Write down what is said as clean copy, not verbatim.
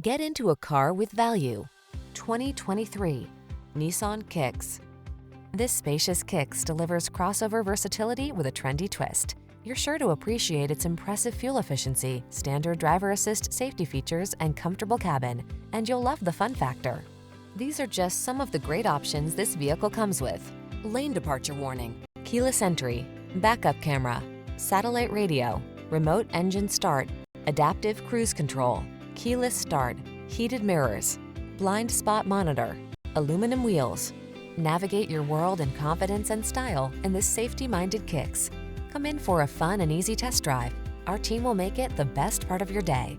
Get into a car with value. 2023 Nissan Kicks. This spacious Kicks delivers crossover versatility with a trendy twist. You're sure to appreciate its impressive fuel efficiency, standard driver assist safety features, and comfortable cabin, and you'll love the fun factor. These are just some of the great options this vehicle comes with: lane departure warning, keyless entry, backup camera, satellite radio, remote engine start, adaptive cruise control, keyless start, heated mirrors, blind spot monitor, aluminum wheels. Navigate your world in confidence and style in this safety-minded Kicks. Come in for a fun and easy test drive. Our team will make it the best part of your day.